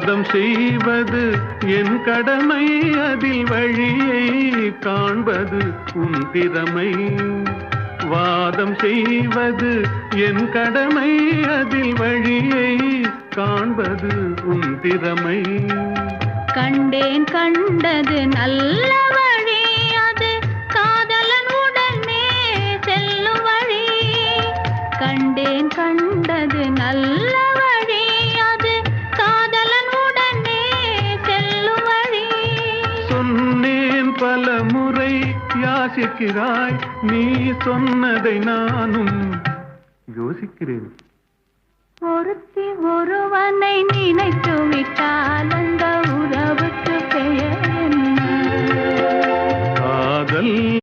வாதம் செய்வது என் கடமை, அதில் வழியை காண்பது உன் திறமை. வாதம் செய்வது என் கடமை, அதில் வழியை காண்பது உன் திறமை. கண்டேன் கண்டது நல்ல வழி, அது காதலன் உடனே செல்லும் வழி. கண்டேன் கண்டது நல்ல வழி, அது காதலன் உடனே செல்லும் வழி. சொன்னேன் பல முறை யாசிக்கிறாய், நீ சொன்னதை நானும் யோசிக்கிறேன். ஒருத்தி ஒருவனை நினைத்து விட்டால் அந்த உறவுக்கு பெயர் என்ன? காதல்